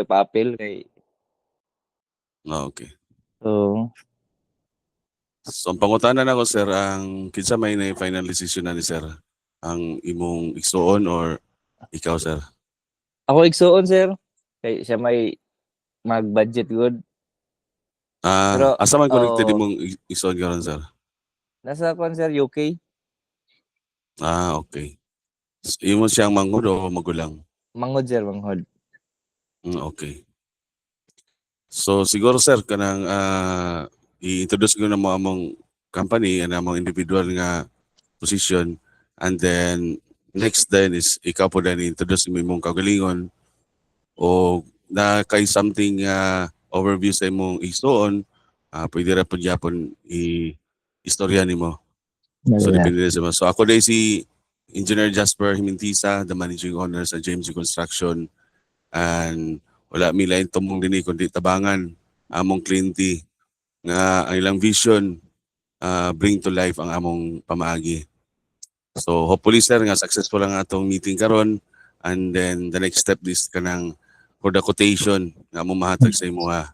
pa-appeal kay Okay. so So ang pangutanan ako sir, ang kinsa may na final decision na ni sir? Ang imong igsuon or ikaw sir? ako igsuon sir kay siya may mag-budget good. Pero Asa man connected imong igsuon karon sir? nasa kon sir UK. Okay. Imo siyang manghud o magulang? Manghod sir, manghod. Okay. So siguro sir kanang i-introduce ko na mo among company and among individual nga position, and then next then is ikaw po din i-introduce mo imong kaugalingon o na kay something overview sa imong igsuon, pwede ra pud gyapon istorya nimo. So depende sa mo. So ako day si Engineer Jasper Himintisa, the managing owner sa JMG Construction, and wala mi lain tumong dinhi kundi tabangan among kliente nga ang ilang vision bring to life ang among pamaagi. So hopefully sir nga successful ang atong meeting karon, and then the next step is kanang for the quotation nga among mahatag sa imuha.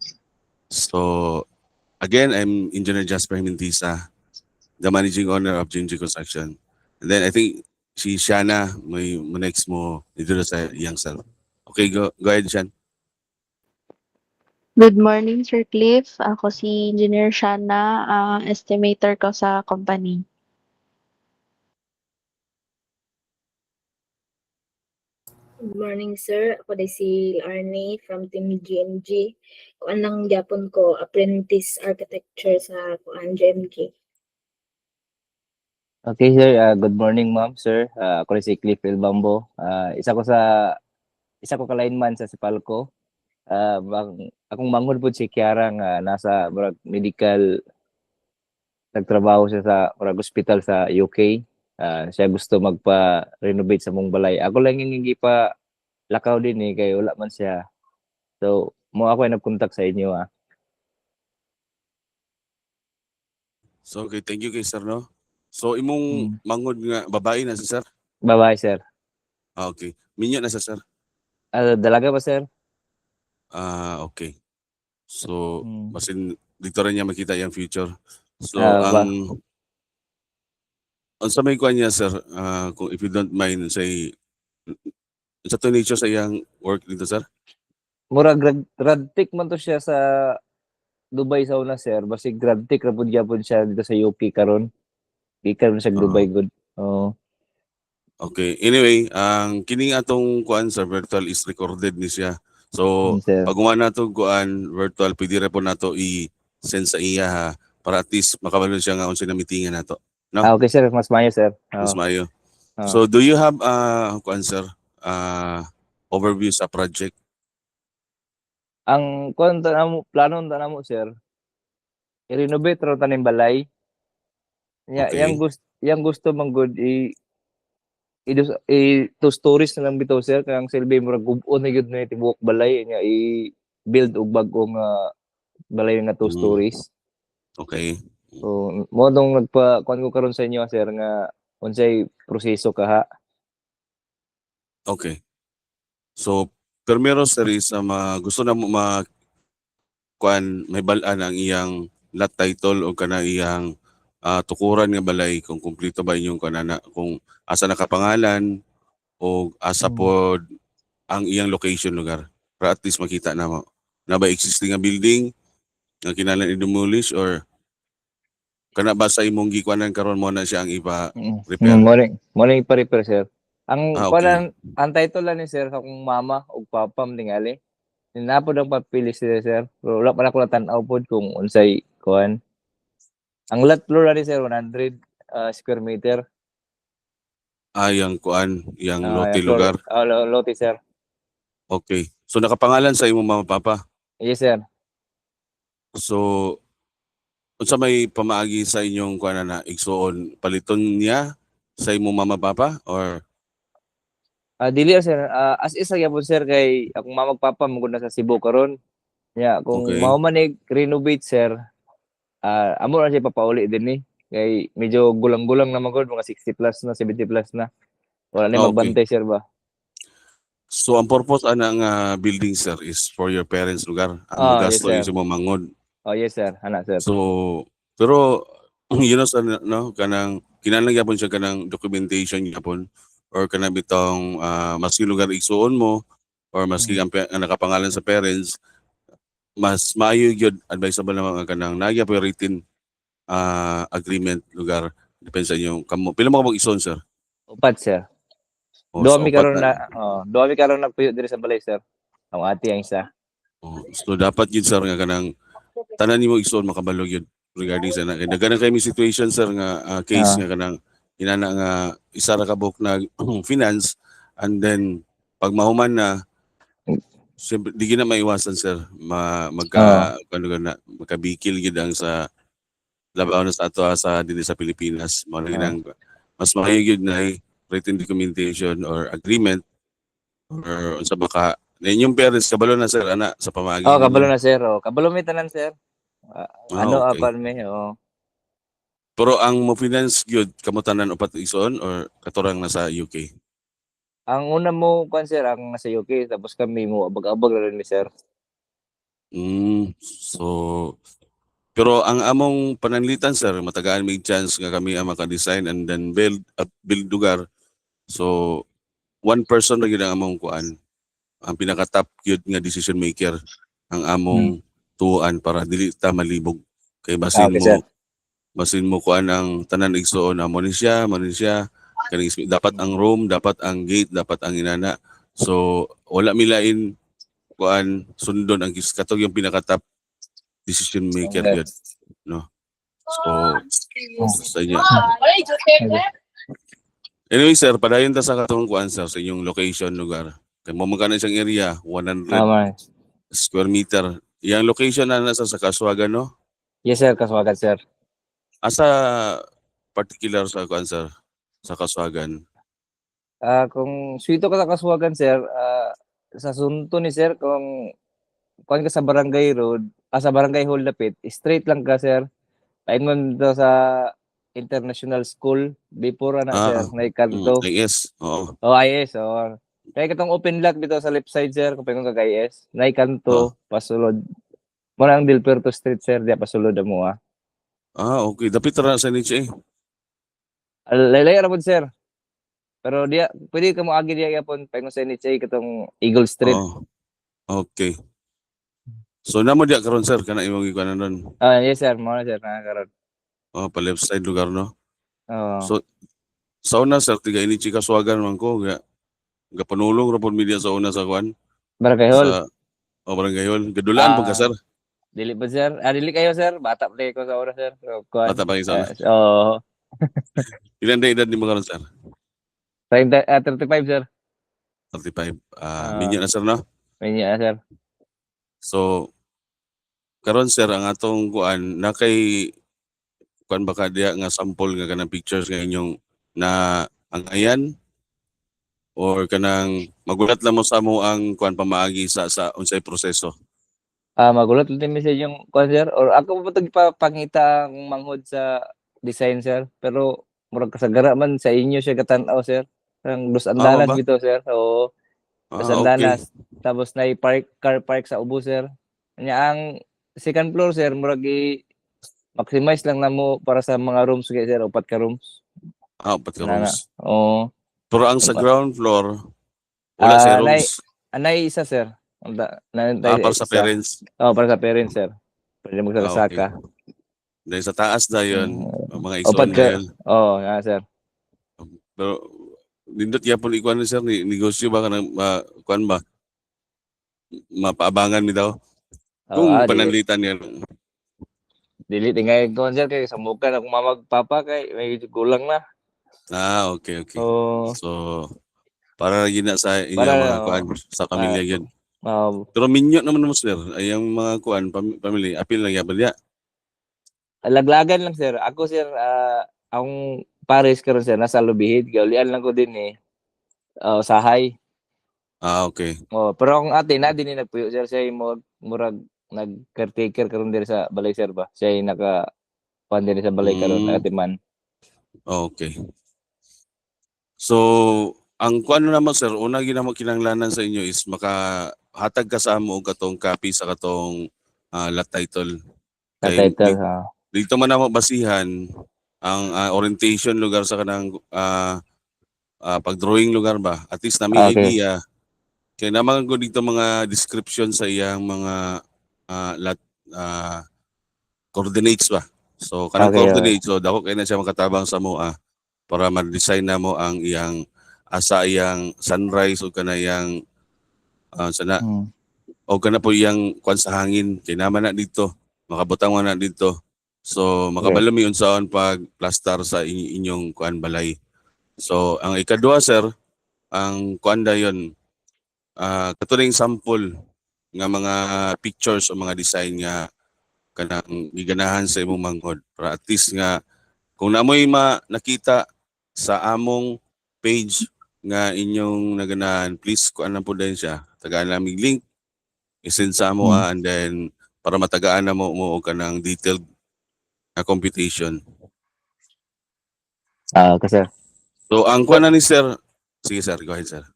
So again, I'm Engineer Jasper Himintisa, the managing owner of JMG Construction. And then I think si Shana may next mo dito sa iyang self. Okay, go ahead, Shan. Good morning, Sir Cliff. Ako si Engineer Shana, estimator ko sa company. Good morning, sir. Ako din si Arnie from Team GMG. Kung anong gyapon ko, apprentice architecture sa kuan GMG. Okay sir, good morning ma'am sir. Ako rin si Cliff Elbambo. Isa ko ka lineman sa Sipalco. Akong manghod po si Kiara nga nasa medical, nagtrabaho siya sa hospital sa UK. Siya gusto magpa-renovate sa mong balay. Ako lang yung hindi pa lakaw din kay wala man siya. So mo ako ay nag-contact sa inyo. So okay, thank you kay sir no. So imong manghod nga babae na si sir? Babae sir. Okay. Minyo na sa sir? Dalaga ba sir? Okay. So basin dito rin niya makita yung future. So ang sa may kuan niya sir, kung if you don't mind say sa to nature sa iyang work dito sir? Mura grad-tik man to siya sa Dubai sa una sir. Basi grad-tik ra pud gyapon siya dito sa UK karon. Gikan siya Dubai good. Okay. Anyway, ang kining atong kuan sa virtual is recorded ni siya. So pag na to kuan virtual, pwede ra po nato i-send sa iya ha, para at least makabalo siya nga unsa na meetingan nato. No? Okay sir, mas maayo sir. Mas maayo. So do you have kuan sir, overview sa project? Ang plano ta namo sir, i-renovate ra tanim balay. Okay. Yang gusto man good two stories na lang bitaw sir, kang silbi mura gub-on na gyud na tibuok balay nya i-build og bag-ong balay nga 2 stories. Okay. So mo dong nagpa-kuan ko karon sa inyo sir nga unsay proseso kaha. Okay. So primero sir is gusto na mo kuan may bal-an ang iyang lot title o kana iyang tukuran nga balay kung kumpleto ba inyong kanana, kung asa nakapangalan o asa pod ang iyang location lugar para at least makita na mo na ba existing nga building nga kinahanglan i-demolish or kana ba sa imong gikuanan karon mo na siya ang ipa-repair? Morning pa-repair sir. Ang okay. ang title lang ni sir akong mama ug papa tingali. Napod ang papili sila sir. Pero wala pa na ko tan-aw pod kung unsay kuan. Ang lot floor ni sir 100 square meter. Yang kuan, yang lote lugar. Lote sir. Okay. So nakapangalan sa imong mama papa? Yes sir. So unsa may pamaagi sa inyong kuan na igsuon, paliton niya sa imong mama papa or dili sir, as isa gyapon sir kay akong mama papa mo na sa Cebu karon. Kung mao man renovate sir, amo na siya papauli din ni. Kay medyo gulang-gulang na magod mga 60 plus na, 70 plus na. Wala na magbantay sir ba? So ang purpose ana nga building sir is for your parents lugar. Ang Yes magasto sir. yung sa mga mangod. Yes sir, ana sir. So pero you know sir no kanang kinahanglan gyapon siya kanang documentation gyapon or kanang bitong maski lugar igsuon mo or maski ang nakapangalan sa parents mas maayo gyud advisable na mga kanang nagya po written agreement lugar depende sa inyo kamo pila mo ka mag-igsoon sir. Upat sir. O, Duha sa mi upat karon duha mi karon nagpuyo diri sa balay sir. Ang ati ang isa. So dapat yun sir nga kanang tanan nimo igsoon makabalo yun regarding sa na kay daghan kay mi situation sir nga case nga kanang inana nga isa ra ka buok na finance and then pag mahuman na siyempre di gina maiwasan sir magkabikil gid ang sa labaw na sa ato sa dinhi sa Pilipinas mo nang mas mahigid na written documentation or agreement or unsa baka yung parents kabalo na sir ana sa pamaagi Kabalo na sir. Kabalo mi tanan sir. okay. Apan mi Pero ang mo finance gyud kamo tanan upat igsoon or katurang nasa UK? Ang una mo kwan sir ang nasa UK tapos kami mo abag-abag ra rin mi sir. So pero ang among pananlitan sir matagaan may chance nga kami ang maka-design and then build lugar. So one person ra gyud ang among kuan. Ang pinaka-top gyud nga decision maker ang among tuan para dili ta malibog kay basin Okay, mo sir. basin mo kuan ang tanan igsoon amo ni siya kaning dapat ang room, dapat ang gate, dapat ang inana. So wala milain kuan sundon ang katog yung pinaka-top decision maker Okay. gyud no. So sa inyo. Anyway sir, padayon ta sa katong kuan sir sa inyong location lugar. Kay mo magkano isang area 100 square meter. Yang location na nasa sa Kasuagan no? Yes sir, kaswagan sir. Asa particular sa kuan sir sa Kasuagan? Kung suito ka sa kaswagan sir, sa sunto ni sir kung kuan ka sa Barangay Road, sa Barangay Hall lapit, straight lang ka sir. Paingon dito sa International School before sir, na kanto. IS. Oo. IS. Kaya katong open lot dito sa left side sir, kung paingon ka IS, na kanto, pasulod. Mo ang Dilperto Street sir, diya pasulod mo Okay. Dapit ra sa NHA. Laylay ra pud sir. Pero diya pwede ka mo agi diya yapon paingon sa NHA katong Eagle Street. Okay. So namo diya karon sir kana imong ikuanan ron. Yes sir, mo na sir karon. Pa left side lugar no. Oo. So sa una sir tiga ini Kasuagan man ko ga panulong ra pud media sa una sa kuan. Barangay Hall. Sa Barangay Hall. Gadulaan pud ka sir. Dili ba sir? Dili kayo sir. Bata pa ko sa oras sir. So, kuan. Bata pa kayo sa oras? Oo. Ilan na edad nimo karon sir? 35 sir. 35. Minyo na sir no. Minyo na sir. So karon sir ang atong kuan na kay kuan baka diya nga sample nga kanang pictures nga inyong na ang ayan or kanang magulat lang mo sa mo ang kuan pamaagi sa unsay proseso. Magulat din mi sa yung kuan sir or ako pa pangita ang manghod sa design sir pero murag kasagara man sa inyo siya katan-aw sir. Ang Los Andanas ba? dito sir. Oo. Los Andanas. Tapos na car park sa ubo sir. Kanya ang second floor sir murag maximize lang namo para sa mga rooms kay sir, 4 ka rooms. 4 ka rooms. Oo. Pero ang sa ground floor wala sa rooms. Anay isa sir. Para sa parents. Para sa parents sir. Pwede mo sa saka. Dahil sa taas dayon mga igsoon Opat ka. dayon. Sir. Pero nindot yapon ikuan ni sir ni negosyo ba kanang kuan ba? Mapaabangan mi daw. Kung pananlitan niya. Dili tingay ko sir kay samukan akong mamagpapa kay may kulang na. Okay. So para gina sa inyong mga kuan sa pamilya gyud. Pero minyo naman mo sir ay ang mga kuan pamilya apil lang yapon diya. Laglagan lang sir. Ako sir ang Paris karon sir nasa Lubihid, gaulian lang ko din sahay. Okay. Pero ang ate na din nagpuyo sir siya murag nag-caretaker karon diri sa balay sir ba. Siya naka kuan diri sa balay karon ate man. Okay. So ang kuan naman sir, una ginamo kinanglanan sa inyo is makahatag ka sa amo og katong copy sa katong lot title. Sa Kay title. dito man namo basihan ang orientation lugar sa kanang pag-drawing lugar ba. At least na may Okay. idea. Kaya naman ko dito mga description sa iyang mga lot coordinates ba. So kanang Okay. coordinates, so dako kay na siya makatabang sa moa para ma-design na mo ang iyang asa iyang sunrise o kanayang sana Hmm. o kana po iyang kwan sa hangin kay naman na dito makabutang man na dito. So makabalo mi unsaon pag plaster sa inyong kuan balay. So ang ikadua sir, ang kuan dayon katuring sample nga mga pictures o mga design nga kanang giganahan sa imong manghod para at least nga kung naamoy nakita sa among page nga inyong naganahan, please kuan na po din siya. Tagaan namin link, isend sa amo and then para matagaan na mo og kanang detailed na computation. Kasi So ang kuan na ni sir, sige sir, go ahead sir.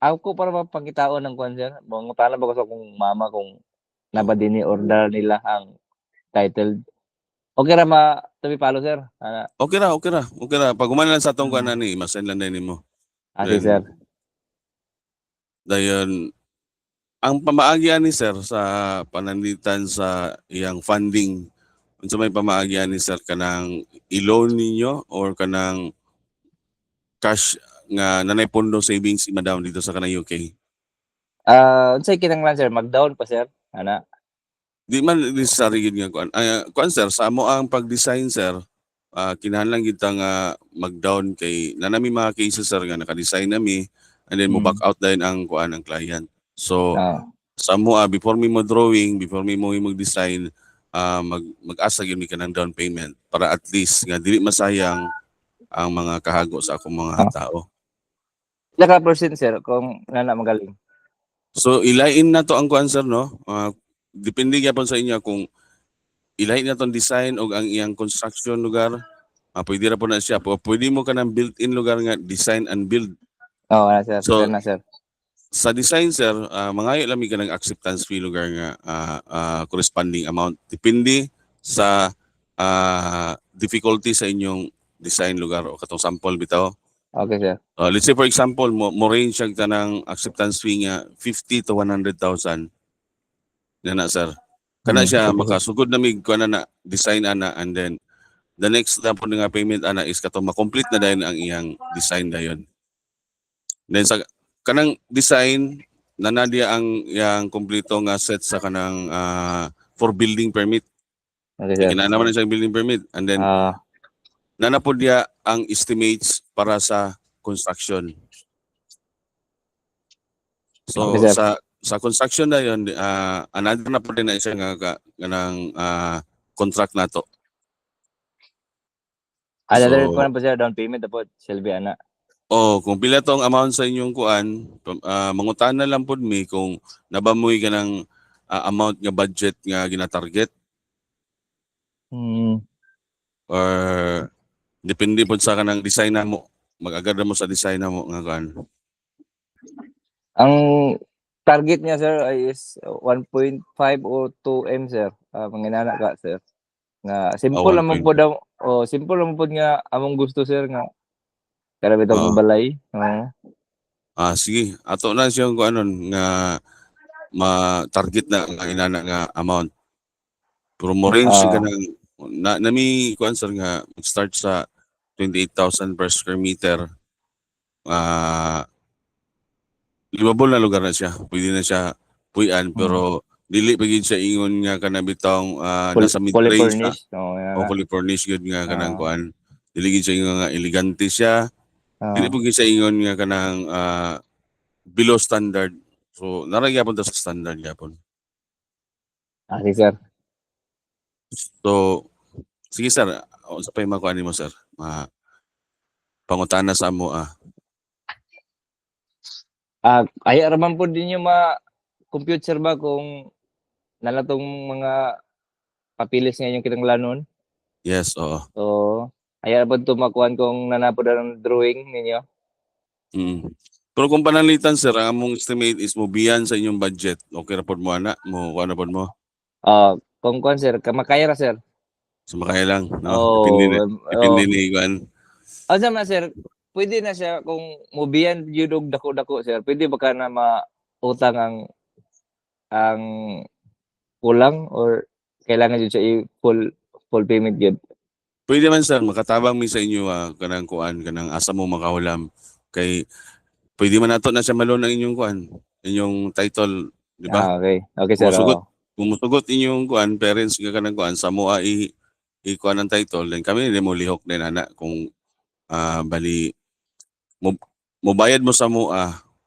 ako para mapangitaon ng kwan sir. Mga paano ba ko sa kung mama kung nabadini order nila ang title. Okay ra to be follow sir. Okay ra, okay ra. Okay ra. Pag human lang sa atong kuan na ni, masend lang din nimo. Sige sir. Dayon ang pamaagyan ni sir sa pananlitan sa iyang funding, unsa may pamaagyan ni sir kanang i-loan ninyo or kanang cash nga nanay pondo savings si madam dito sa kanang UK? Unsay kinahanglan sir? Mag-down pa sir. Di man necessary yun nga kuan sir sa amo ang pag-design sir, kinahanglan kita nga mag-down kay nanami mga cases sir nga naka-design nami and then mo back out din ang kuan ang client. So sa mo before mi mo drawing, before mi mo mag-design, mag-asa gyud mi kanang down payment para at least nga dili masayang ang mga kahago sa akong mga tao. Ila ka percent sir kung nana magaling. So ilain na to ang kuan sir no. Depende gyapon sa inyo kung ilain na tong design o ang iyang construction lugar. Pwede ra po na siya. Pwede mo ka ng built-in lugar nga design and build. Sir. So, sir. sa design sir, mangayo lang mi ka ng acceptance fee lugar nga corresponding amount. Depende sa difficulty sa inyong design lugar o katong sample bitaw. Okay sir. Let's say for example, mo range siya tanang acceptance fee nga 50 to 100,000. Na sir. Kana siya makasugod na mig kuan na design ana and then the next na po nga payment ana is katong ma-complete na dayon ang iyang design dayon. Then sa kanang design nanadya ang yang kompleto nga set sa kanang for building permit. Okay sir. Kinahanglan na siya building permit and then nanapod dia ang estimates para sa construction. So Okay, sir. sa construction na yun, another na po din na siya nga kanang contract nato. Another So, ko na po sir, down payment po, Shelby ana. kung pila tong amount sa inyong kuan, mangutan na lang pod mi kung nabamoy ka ng amount nga budget nga gina-target or depende pod sa kanang design namo. Mag-agad mo sa design namo nga kuan. Ang target niya sir is 1.5 o 2 M sir. Manginana ka sir. Nga simple lang po daw. Simple lang po nga among gusto sir nga. Kaya bitong balay. Sige. Ato na siyang kung ano nga ma-target na ang inana nga amount. Pero mo range ka nami kuan sir nga start sa 28,000 per square meter. Livable na lugar na siya. Pwede na siya puyan pero dili pa gid siya ingon nga kana bitong nasa mid-range na. Fully furnished gud nga kanang kuan. Dili gid siya ingon nga elegante siya. Dili pa gid siya ingon nga kanang below standard. So naragyapon ta sa standard gyapon. Sige sir. So sige sir, sa pay makuan nimo sir. Pangutana sa amo Ay araman po din yung compute sir ba kung nalatong mga papilis nga yung kinanglanon? Yes, oo. So, ay araman to makuan kung nanapod ang drawing ninyo? Mm. Pero kung pananglitan sir, ang among estimate is mobiyan sa inyong budget. Okay ra pod mo ana, mo kuha na pod mo. Kung kuan sir, kamakaya ra sir. So makaya lang, no? Oh, Depende ni kuan. Sama sir, pwede na siya kung mubiyan yun og dako-dako sir. Pwede ba ka na mautang ang kulang or kailangan jud siya full payment gyud? Pwede man sir, makatabang mi sa inyo kanang kuan, kanang asa mo makahulam. Kay pwede man nato na siya malon ang inyong kuan, inyong title, di ba? Okay. Okay sir. Kumusugot inyong kuan, parents nga kanang kuan, sa mo i-kuan ang title, then kami din mo lihok din ana kung bali mo mobayad mo sa mo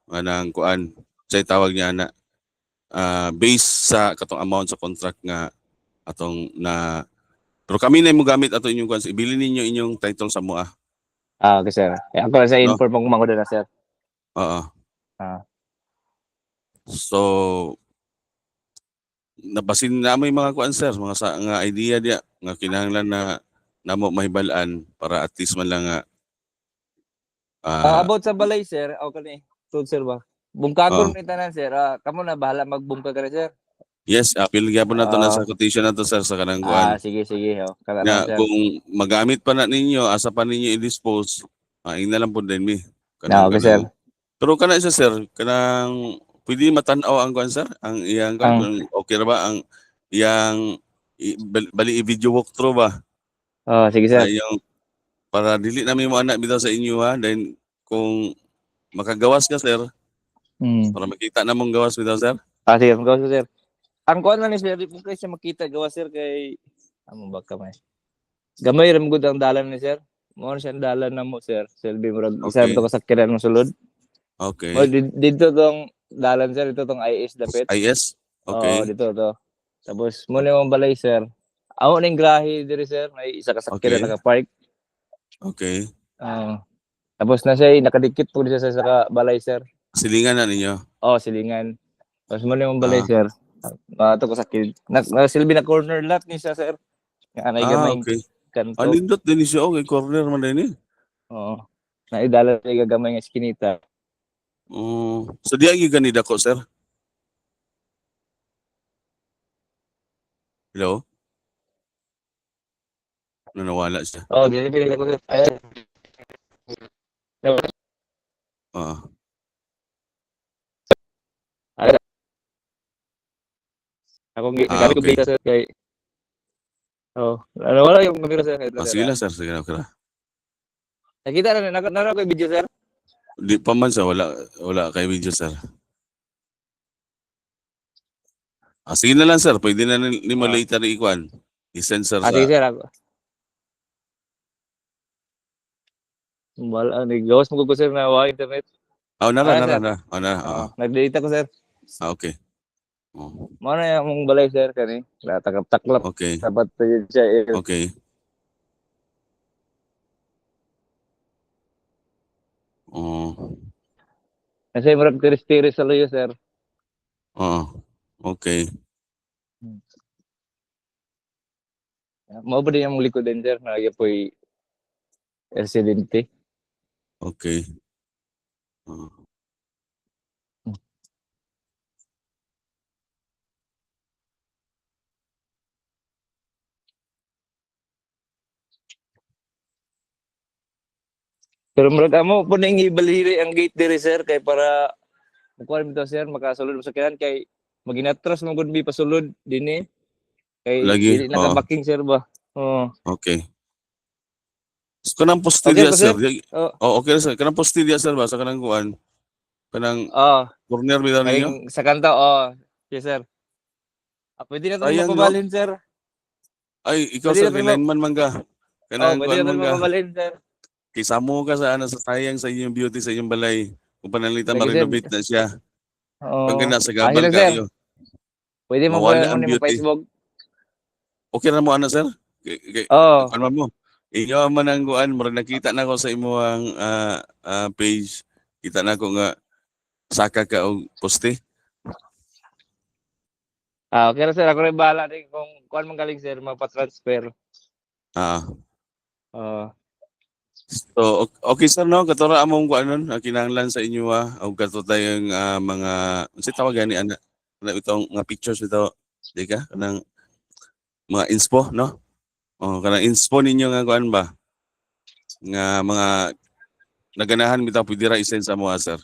kanang kuan, say tawag niya ana, based sa katong amount sa contract nga atong na pero kami na mo gamit ato inyong kuan, ibili ninyo inyong title sa mo Okay sir. Ako lang sa no? inform kung mangudo na sir. Oo. Ah. So nabasin na mo yung mga kuan sir, mga nga idea dia nga kinahanglan na namo mahibalaan para at least man lang About sa balay sir, okay ni. Tud sir ba? Bungkagon ni tanan sir. Kamo na bahala magbungkag ra sir. yes, appeal gyapon nato na sa quotation nato sir sa kanang kuan. Sige. Kana Nga sir. kung magamit pa na ninyo, asa pa ninyo i-dispose, ina lang po din mi. Kanang, Okay sir. Pero kana isa sir, kanang pwede matanaw ang kuan sir, ang iyang kuan, kung okay ra ba ang iyang bali i-video walkthrough ba? Sige sir. Yung para dili namin mo anak bitaw sa inyo then kung makagawas ka sir, para makita na mong gawas bitaw sir. Sige, gawas sir. Ang kuan na ni sir, di po kayo siya makita gawas sir kay amo ba kamay. Gamay ram gud ang dalan ni sir. Mo siya ang dalan na mo sir. Selby murag isa to kasakyanan mo sulod. Okay. Dito tong dalan sir, dito tong IS dapit. IS? Okay. Dito to. Tapos mo na yung balay sir. Amo ning grahe diri sir, may isa kasakyanan naka-park. Okay. Tapos na siya nakadikit po siya sa balay sir. Silingan na ninyo? Silingan. Tapos mo na yung balay sir. Ito ko sakit. Silbi na corner lot ni siya sir. Anay gamay okay. kanto. Anindot din siya, okay, corner man din Oo. Naidala niya gagamay nga skinita. So di agi ganida ko sir? Hello? Nanawala siya. Dili pili ko sir. Ako nagkari ko bigla sir kay wala yung kamera sir. Sige lang sir, sige lang. Nakita na ko yung video sir. Di pa man sir, wala kay video sir. Sige na lang sir, pwede na ni mo later i-kuan. I-send sir sa... Sige sir ako. Gawas mo ko sir na internet. Na. Nag-data ko sir. Okay. Mo na yung balay sir kani. Taklap. Okay. Sabat siya. Okay. Kasi marap tiris-tiris sa luyo sir. Okay. Mao ba din yung likod din sir na po'y residente. Okay. Pero murag amo po ning ibaliri ang gate diri sir kay para kuan bitaw sir makasulod sa sakyanan kay maginatras mo gud mi pasulod dinhi. Kay dili nakabaking sir ba. Okay. So kanang postilya sir. Okay sir. Kanang postilya sir ba sa kanang kuan? Kanang corner bitaw ninyo? Sa kanto yes sir. Pwede na tayo mapabalhin sir. Ay, ikaw sir, lineman man ka. Kanang pwede na tayo mapabalhin sir. Kisamo ka sa sayang sa inyong beauty sa inyong balay. Kung panalitan ma-renovate na siya. Pag nasa gabal kayo. Pwede mo mawala ang mo beauty. Facebook. Okay na mo sir? Ano mo? Inyo man ang kuan, murag nakita na ko sa imong page. Kita na ko nga saka ka og poste. Okay na sir, ako rin bahala din kung kuan man galing sir, mapatransfer. So okay sir no, katora among kuanon kinahanglan sa inyo og kato tayong mga unsa tawag gani ana itong mga pictures ito di ka kanang mga inspo no. Oh, kanang inspo ninyo nga kuan ba nga mga naganahan bitaw pwede ra isend sa mga sir.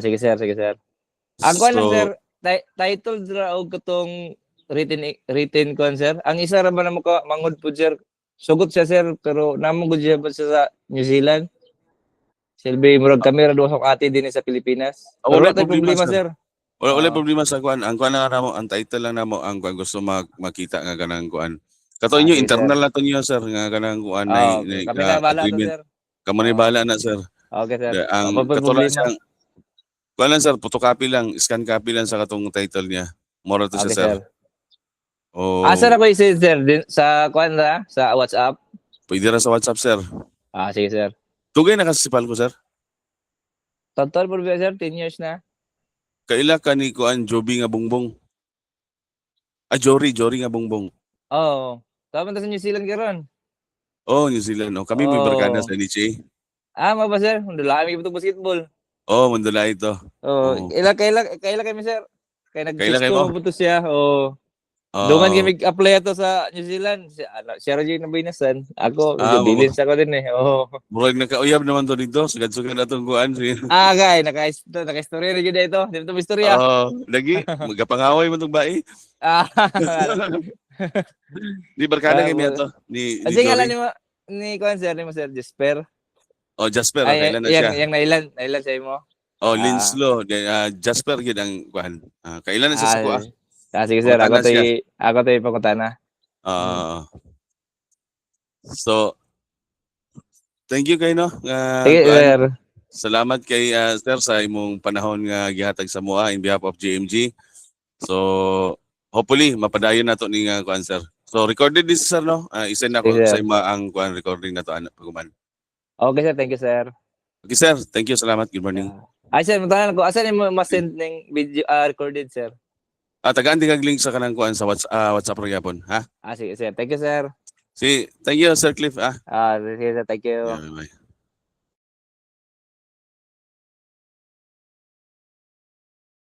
Sige sir, sige sir. Ang kuan lang So, sir, title dra og katong written kuan sir. Ang isa ra ba namo ka mangod po sir. Sugot siya sir pero namo gud siya pa siya sa New Zealand. Silbi murag kami ra duha sa ate din sa Pilipinas. Pero wala wala tay problema, problema sir. sir. Wala Oo. problema sa kuan. Ang kuan lang namo, ang title lang namo ang kuan gusto makita nga kanang kuan. Kato inyo Sige, sir. internal na to niyo sir nga kanang kuan na Okay. Kami na bala to agreement. sir. Kamo ni bala na sir. Okay sir. Ang Wala pa kato lang problema. siyang kuan lang sir, photocopy lang, scan copy lang sa katong title niya. Mora to Okay siya sir. sir. O Asa na ko i-send sir sa kuan ra sa WhatsApp. pwede ra sa WhatsApp sir. Sige sir. Tugay na kasi ko sir. Total po ba sir 10 years na. Kaila ka ni kuan Joby nga bongbong. Jory nga bongbong. Oo. Tama ta sa New Zealand karon. Oh, New Zealand. Oh, kami may barkada sa NHA. Mo ba sir? Dala mi to basketball. Oh, mandala ito. Oh, Oo. kaila kami sir. Kay Kaila kayo mo? nag-gusto mo to siya. Dungan kami apply ato sa New Zealand. Siya ra jud na binasan. Ako, bilin sa ko din eh. Murag nakauyab naman to dito. Sugad-sugad atong kuan. Kay naka-istorya ra jud ito. Dito mo istorya. Lagi magapangaway man tong bae. Di barkada kay mi ato ni Kasi nga Jory. lang ni kuan sir, ni mo sir Jasper. Oh, Jasper, kailan na siya? Yang nailan sa imo. Oh, Linslo, Jasper gid ang kuan. Kailan na siya sa kuha? Sige sir, Pangutana ako tay pangutana. So thank you kay no. Sige sir. Salamat kay sir sa imong panahon nga gihatag sa moa in behalf of JMG. So hopefully mapadayon nato ni nga kuan sir. So recorded this sir no. Isend nako Yes, sa sir. imo ang kuan recording nato paguman. Okay sir, thank you sir. Okay sir, thank you, salamat. Good morning. Sir, matahan ko. Asan mo ma-send ng video recorded sir? Tagaan di kag link sa kanang kuan sa WhatsApp ra gyapon, ha? Sige sir. Thank you sir. Si, thank you Sir Cliff, ha? Sige sir, thank you. Yeah, bye.